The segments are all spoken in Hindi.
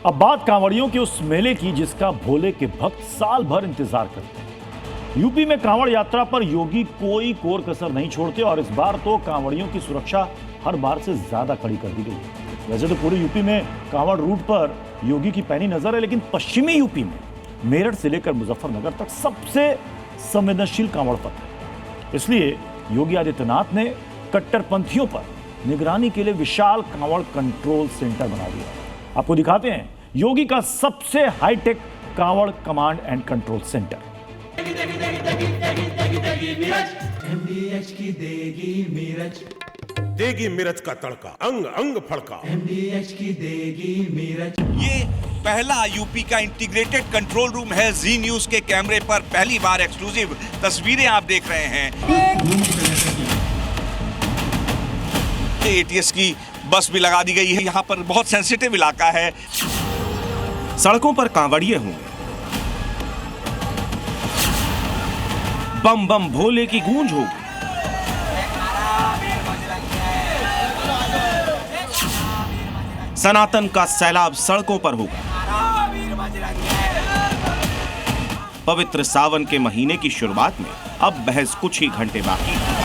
अब बात कांवड़ियों के उस मेले की जिसका भोले के भक्त साल भर इंतजार करते हैं। यूपी में कांवड़ यात्रा पर योगी कोई कोर कसर नहीं छोड़ते और इस बार तो कांवड़ियों की सुरक्षा हर बार से ज्यादा कड़ी कर दी गई है। वैसे तो पूरे यूपी में कांवड़ रूट पर योगी की पैनी नजर है, लेकिन पश्चिमी यूपी में मेरठ से लेकर मुजफ्फरनगर तक सबसे संवेदनशील कांवड़ पथ है। इसलिए योगी आदित्यनाथ ने कट्टरपंथियों पर निगरानी के लिए विशाल कांवड़ कंट्रोल सेंटर बना दिया। आपको दिखाते हैं योगी का सबसे hi tech Kanwar command and control centre. देगी मिर्च का तड़का, अंग अंग फड़का। MDH की देगी मिर्च। ये पहला यूपी का इंटीग्रेटेड कंट्रोल रूम है। जी न्यूज के कैमरे पर पहली बार एक्सक्लूसिव तस्वीरें आप देख रहे हैं। ATS की बस भी लगा दी गई है। यहाँ पर बहुत सेंसिटिव इलाका है। सड़कों पर कांवड़िए होंगे, बम बम भोले की गूंज होगी। सनातन का सैलाब सड़कों पर होगा। पवित्र सावन के महीने की शुरुआत में अब महज कुछ ही घंटे बाकी हैं।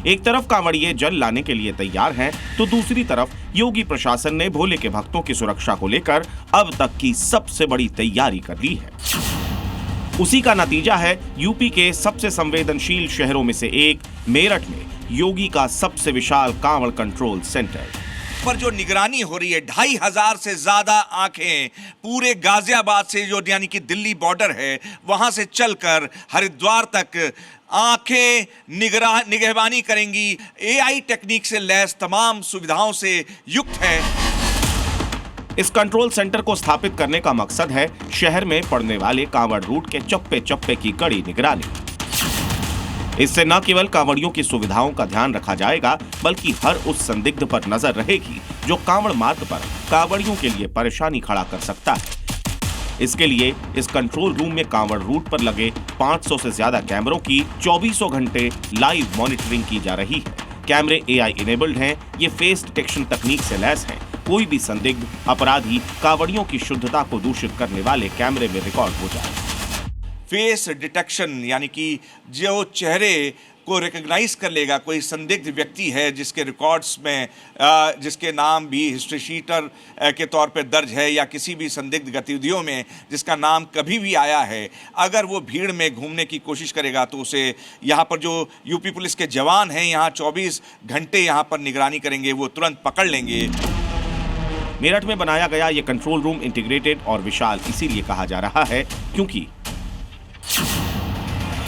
एक तरफ कांवड़िए जल लाने के लिए तैयार हैं, तो दूसरी तरफ योगी प्रशासन ने भोले के भक्तों की सुरक्षा को लेकर अब तक की सबसे बड़ी तैयारी कर ली है। उसी का नतीजा है यूपी के सबसे संवेदनशील शहरों में से एक मेरठ में योगी का सबसे विशाल कांवड़ कंट्रोल सेंटर पर जो निगरानी हो रही है। 2500 से ज्यादा आंखें पूरे गाजियाबाद से, जो यानी कि दिल्ली बॉर्डर है, वहां से चलकर हरिद्वार तक आंखें निगहबानी करेंगी। AI टेक्निक से लैस तमाम सुविधाओं से युक्त है। इस कंट्रोल सेंटर को स्थापित करने का मकसद है शहर में पड़ने वाले कांवड़ रूट के चप्पे चप्पे की कड़ी निगरानी। इससे न केवल कांवड़ियों की सुविधाओं का ध्यान रखा जाएगा, बल्कि हर उस संदिग्ध पर नजर रहेगी जो कांवड़ मार्ग पर कांवड़ियों के लिए परेशानी खड़ा कर सकता है। इसके लिए इस कंट्रोल रूम में कांवड़ रूट पर लगे 500 से ज्यादा कैमरों की 24 घंटे लाइव मॉनिटरिंग की जा रही है। कैमरे AI इनेबल्ड हैं, ये फेस डिटेक्शन तकनीक से लैस हैं। कोई भी संदिग्ध अपराधी कांवड़ियों की शुद्धता को दूषित करने वाले कैमरे में रिकॉर्ड हो जाए। फेस डिटेक्शन यानी कि जो चेहरे को रिकॉग्नाइज कर लेगा, कोई संदिग्ध व्यक्ति है जिसके रिकॉर्ड्स में जिसके नाम भी हिस्ट्री शीटर के तौर पे दर्ज है, या किसी भी संदिग्ध गतिविधियों में जिसका नाम कभी भी आया है, अगर वो भीड़ में घूमने की कोशिश करेगा तो उसे यहाँ पर जो यूपी पुलिस के जवान हैं, यहाँ 24 घंटे यहाँ पर निगरानी करेंगे, वो तुरंत पकड़ लेंगे। मेरठ में बनाया गया ये कंट्रोल रूम इंटीग्रेटेड और विशाल इसीलिए कहा जा रहा है क्योंकि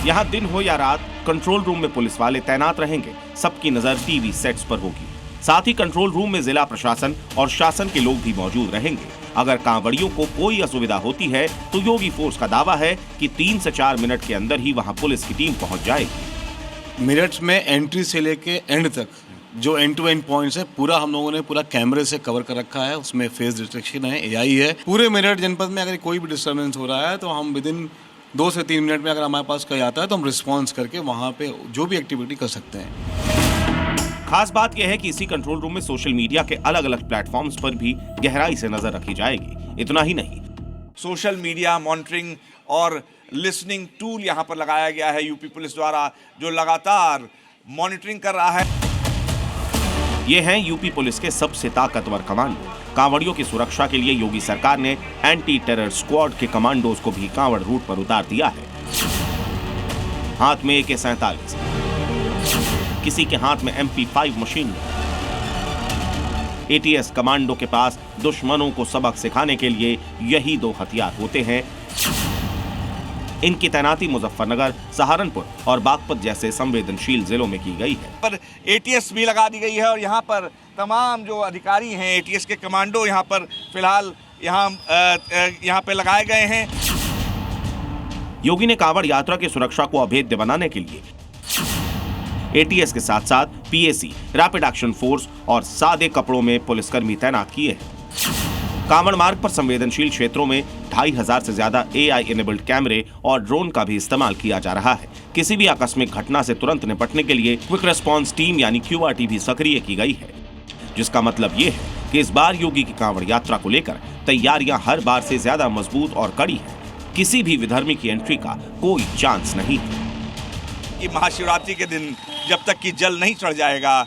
यहाँ दिन हो या रात कंट्रोल रूम में पुलिस वाले तैनात रहेंगे। सबकी नजर टीवी सेट्स पर होगी। साथ ही कंट्रोल रूम में जिला प्रशासन और शासन के लोग भी मौजूद रहेंगे। अगर कांवड़ियों को कोई असुविधा होती है तो योगी फोर्स का दावा है कि 3 से 4 मिनट के अंदर ही वहां पुलिस की टीम पहुंच जाएगी। मेरठ में एंट्री से लेके एंड तक जो एंड टू एंड पॉइंट्स है, पूरा हम लोगों ने पूरा कैमरे से कवर कर रखा है। उसमें फेस डिटेक्शन है, AI है। पूरे मेरठ जनपद में अगर कोई भी डिस्टर्बेंस हो रहा है तो हम विदिन 2 से 3 मिनट में अगर हमारे पास कोई आता है तो हम रिस्पॉन्स करके वहाँ पे जो भी एक्टिविटी कर सकते हैं। खास बात यह है कि इसी कंट्रोल रूम में सोशल मीडिया के अलग अलग प्लेटफॉर्म्स पर भी गहराई से नजर रखी जाएगी। इतना ही नहीं, सोशल मीडिया मॉनिटरिंग और लिसनिंग टूल यहाँ पर लगाया गया है यूपी पुलिस द्वारा, जो लगातार मॉनिटरिंग कर रहा है। ये हैं यूपी पुलिस के सबसे ताकतवर कमांडो। कांवड़ियों की सुरक्षा के लिए योगी सरकार ने एंटी टेरर स्क्वाड के कमांडोज को भी कांवड़ रूट पर उतार दिया है। हाथ में AK-47, किसी के हाथ में MP5 मशीन। ATS कमांडो के पास दुश्मनों को सबक सिखाने के लिए यही 2 हथियार होते हैं। इनकी तैनाती मुजफ्फरनगर, सहारनपुर और बागपत जैसे संवेदनशील जिलों में की गई है। पर ATS भी लगा दी गई है और यहाँ पर तमाम जो अधिकारी हैं, ATS के कमांडो यहाँ पर फिलहाल यहाँ पे लगाए गए हैं। योगी ने कांवड़ यात्रा की सुरक्षा को अभेद्य बनाने के लिए ATS के साथ साथ PAC, रैपिड एक्शन फोर्स और सादे कपड़ों में पुलिसकर्मी तैनात किए हैं। कांवड़ मार्ग पर संवेदनशील क्षेत्रों में 2500 से ज्यादा AI इनेबल्ड कैमरे और ड्रोन का भी इस्तेमाल किया जा रहा है। किसी भी आकस्मिक घटना से तुरंत निपटने के लिए क्विक रेस्पॉन्स टीम यानी QRT भी सक्रिय की गई है। जिसका मतलब ये है कि इस बार योगी की कांवड़ यात्रा को लेकर तैयारियां हर बार से ज्यादा मजबूत और कड़ी हैं। किसी भी विधर्मी की एंट्री का कोई चांस नहीं है। कि महाशिवरात्रि के दिन जब तक कि जल नहीं चढ़ जाएगा,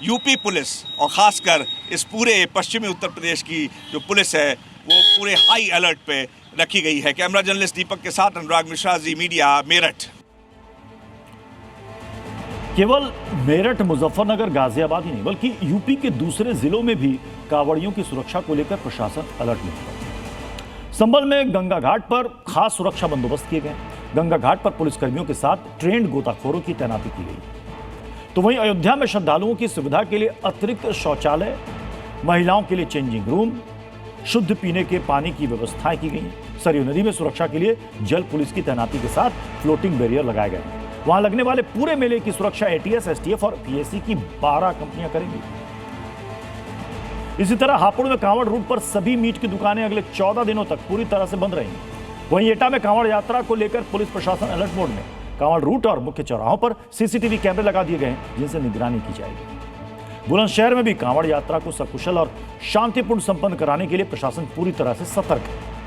यूपी पुलिस और खासकर इस पूरे पश्चिमी उत्तर प्रदेश की जो पुलिस है वो पूरे हाई अलर्ट पे रखी गई है। कैमरा जर्नलिस्ट दीपक के साथ अनुराग मिश्रा, जी मीडिया, मेरठ। केवल मेरठ, मुजफ्फरनगर, गाजियाबाद ही नहीं बल्कि यूपी के दूसरे जिलों में भी कांवड़ियों की सुरक्षा को लेकर प्रशासन अलर्ट में है। संभल में गंगा घाट पर खास सुरक्षा बंदोबस्त किए गए। गंगा घाट पर पुलिसकर्मियों के साथ ट्रेंड गोताखोरों की तैनाती की गई। तो वहीं अयोध्या में श्रद्धालुओं की सुविधा के लिए अतिरिक्त शौचालय, महिलाओं के लिए चेंजिंग रूम, शुद्ध पीने के पानी की व्यवस्थाएं की गई हैं। सरयू नदी में सुरक्षा के लिए जल पुलिस की तैनाती के साथ फ्लोटिंग बैरियर लगाए गए हैं। वहां लगने वाले पूरे मेले की सुरक्षा एटीएस, एसटीएफ और पीएसी की 12 कंपनियां करेंगी। इसी तरह हापुड़ में कांवड़ रूट पर सभी मीट की दुकानें अगले 14 दिनों तक पूरी तरह से बंद रहेंगी। वहीं एटा में कांवड़ यात्रा को लेकर पुलिस प्रशासन अलर्ट मोड में। कांवड़ रूट और मुख्य चौराहों पर सीसीटीवी कैमरे लगा दिए गए हैं जिनसे निगरानी की जाएगी। बुलंदशहर में भी कांवड़ यात्रा को सकुशल और शांतिपूर्ण संपन्न कराने के लिए प्रशासन पूरी तरह से सतर्क है।